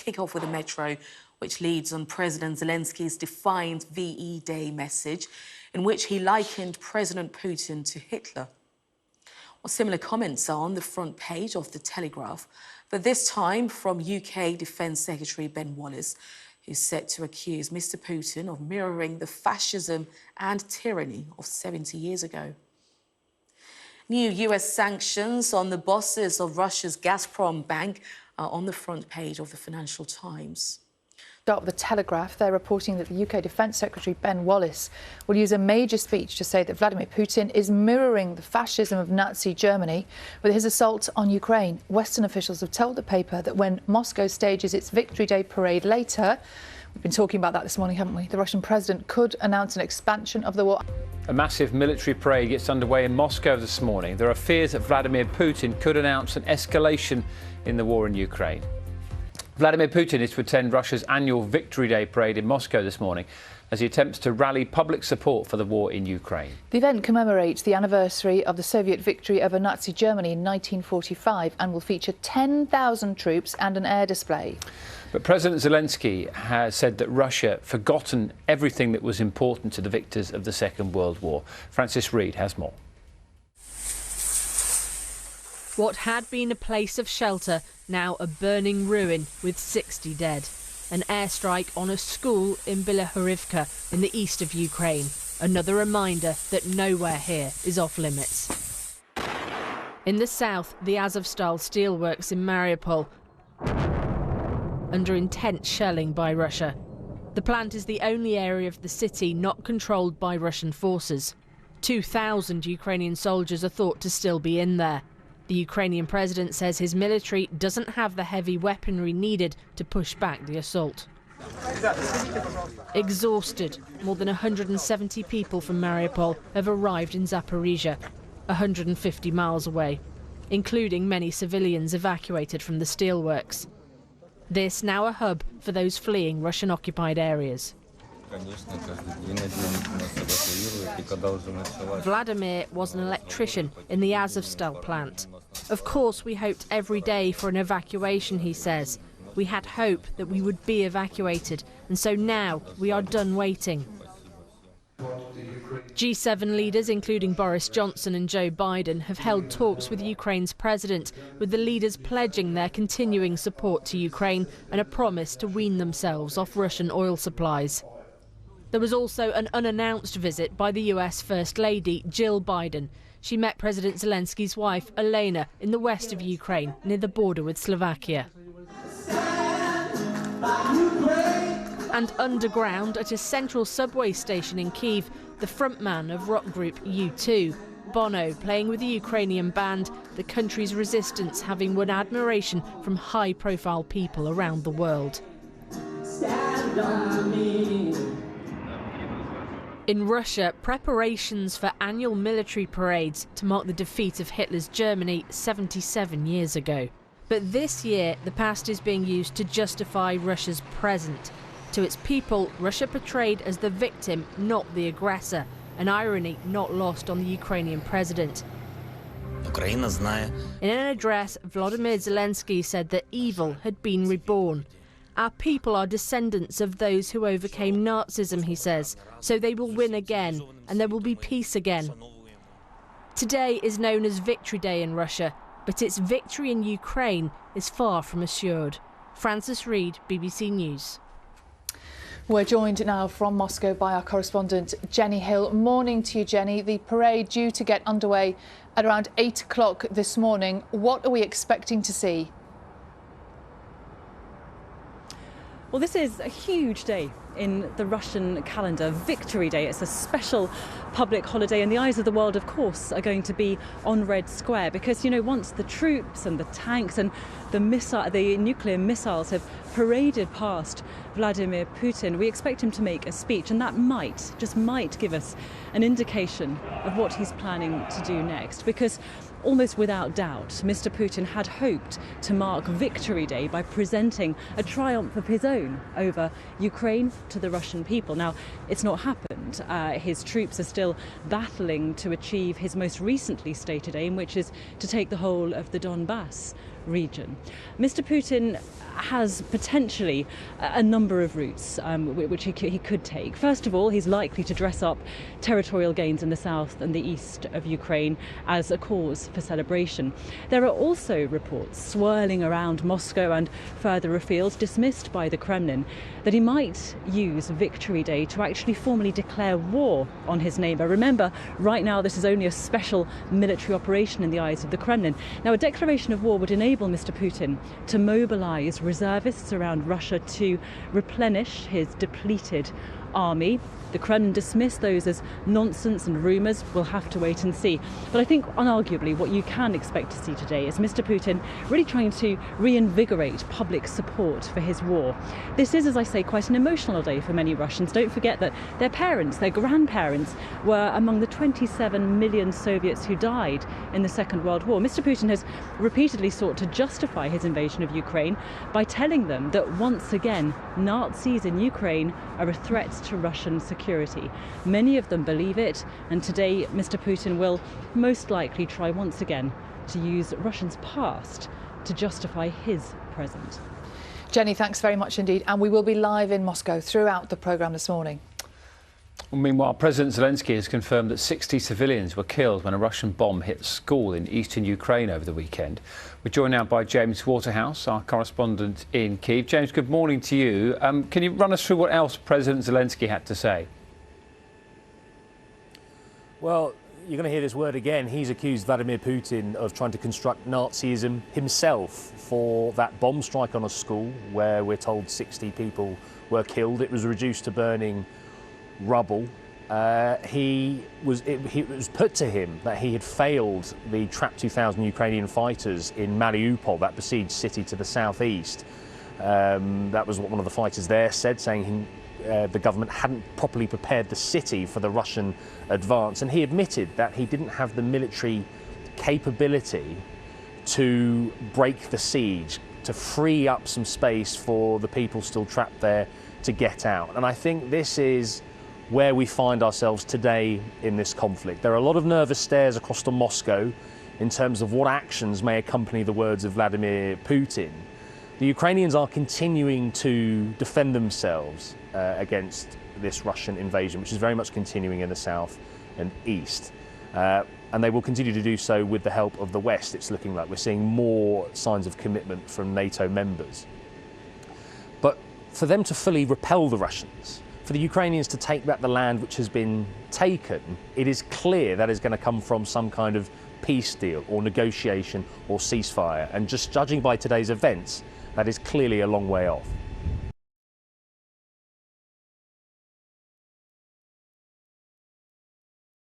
kick off with the Metro, which leads on President Zelensky's defiant VE Day message, in which he likened President Putin to Hitler. Well, similar comments are on the front page of The Telegraph, but this time from UK Defence Secretary Ben Wallace, who's set to accuse Mr. Putin of mirroring the fascism and tyranny of 70 years ago. New US sanctions on the bosses of Russia's Gazprom bank are on the front page of the Financial Times. Start with The Telegraph. They're reporting that the UK Defence Secretary Ben Wallace will use a major speech to say that Vladimir Putin is mirroring the fascism of Nazi Germany with his assault on Ukraine. Western officials have told the paper that when Moscow stages its Victory Day parade later, we've been talking about that this morning, haven't we? The Russian president could announce an expansion of the war. A massive military parade gets underway in Moscow this morning. There are fears that Vladimir Putin could announce an escalation in the war in Ukraine. Vladimir Putin is to attend Russia's annual Victory Day parade in Moscow this morning as he attempts to rally public support for the war in Ukraine. The event commemorates the anniversary of the Soviet victory over Nazi Germany in 1945 and will feature 10,000 troops and an air display. But President Zelensky has said that Russia forgotten everything that was important to the victors of the Second World War. Francis Reid has more. What had been a place of shelter, now a burning ruin with 60 dead. An airstrike on a school in Bilahorivka in the east of Ukraine. Another reminder that nowhere here is off limits. In the south, the Azovstal steelworks in Mariupol under intense shelling by Russia. The plant is the only area of the city not controlled by Russian forces. 2,000 Ukrainian soldiers are thought to still be in there. The Ukrainian president says his military doesn't have the heavy weaponry needed to push back the assault. Exhausted, more than 170 people from Mariupol have arrived in Zaporizhia, 150 miles away, including many civilians evacuated from the steelworks. This now a hub for those fleeing Russian-occupied areas. Vladimir was an electrician in the Azovstal plant. Of course, we hoped every day for an evacuation, he says. We had hope that we would be evacuated, and so now we are done waiting. G7 leaders, including Boris Johnson and Joe Biden, have held talks with Ukraine's president, with the leaders pledging their continuing support to Ukraine and a promise to wean themselves off Russian oil supplies. There was also an unannounced visit by the US First Lady, Jill Biden. She met President Zelensky's wife, Elena, in the west of Ukraine, near the border with Slovakia. And underground, at a central subway station in Kyiv, the frontman of rock group U2, Bono, playing with the Ukrainian band, the country's resistance having won admiration from high-profile people around the world. Stand on me. In Russia, preparations for annual military parades to mark the defeat of Hitler's Germany 77 years ago. But this year, the past is being used to justify Russia's present. To its people, Russia portrayed as the victim, not the aggressor, an irony not lost on the Ukrainian president. In an address, Volodymyr Zelensky said that evil had been reborn. Our people are descendants of those who overcame Nazism, he says, so they will win again, and there will be peace again. Today is known as Victory Day in Russia, but its victory in Ukraine is far from assured. Francis Reid, BBC News. We're joined now from Moscow by our correspondent Jenny Hill. Morning to you, Jenny. The parade due to get underway at around 8 o'clock this morning. What are we expecting to see? Well, this is a huge day in the Russian calendar, Victory Day. It's a special public holiday, and the eyes of the world, of course, are going to be on Red Square because, you know, once the troops and the tanks and the nuclear missiles have paraded past Vladimir Putin, we expect him to make a speech, and that just might give us an indication of what he's planning to do next, because almost without doubt, Mr. Putin had hoped to mark Victory Day by presenting a triumph of his own over Ukraine to the Russian people. Now, it's not happened. His troops are still battling to achieve his most recently stated aim, which is to take the whole of the Donbass region. Mr. Putin has potentially a number of routes which he could take. First of all, he's likely to dress up territorial gains in the south and the east of Ukraine as a cause for celebration. There are also reports swirling around Moscow and further afield, dismissed by the Kremlin, that he might use Victory Day to actually formally declare war on his neighbour. Remember, right now this is only a special military operation in the eyes of the Kremlin. Now, a declaration of war would enable Mr. Putin to mobilise reservists around Russia to replenish his depleted army. The Kremlin dismissed those as nonsense and rumours. We'll have to wait and see. But I think unarguably what you can expect to see today is Mr. Putin really trying to reinvigorate public support for his war. This is, as I say, quite an emotional day for many Russians. Don't forget that their parents, their grandparents, were among the 27 million Soviets who died in the Second World War. Mr. Putin has repeatedly sought to justify his invasion of Ukraine by telling them that once again Nazis in Ukraine are a threat to Russian security. Many of them believe it, and today Mr. Putin will most likely try once again to use Russia's past to justify his present. Jenny, thanks very much indeed, and we will be live in Moscow throughout the programme this morning. Well, meanwhile, President Zelensky has confirmed that 60 civilians were killed when a Russian bomb hit a school in eastern Ukraine over the weekend. We're joined now by James Waterhouse, our correspondent in Kyiv. James, good morning to you. Can you run us through what else President Zelensky had to say? Well, you're going to hear this word again. He's accused Vladimir Putin of trying to construct Nazism himself for that bomb strike on a school where we're told 60 people were killed. It was reduced to burning rubble. It was put to him that he had failed the trapped 2,000 Ukrainian fighters in Mariupol, that besieged city to the southeast. That was what one of the fighters there said, saying the government hadn't properly prepared the city for the Russian advance. And he admitted that he didn't have the military capability to break the siege, to free up some space for the people still trapped there to get out. And I think this is where we find ourselves today in this conflict. There are a lot of nervous stares across to Moscow in terms of what actions may accompany the words of Vladimir Putin. The Ukrainians are continuing to defend themselves against this Russian invasion, which is very much continuing in the south and east. And they will continue to do so with the help of the West. It's looking like we're seeing more signs of commitment from NATO members. But for them to fully repel the Russians, for the Ukrainians to take back the land which has been taken, it is clear that is going to come from some kind of peace deal or negotiation or ceasefire. And just judging by today's events, that is clearly a long way off.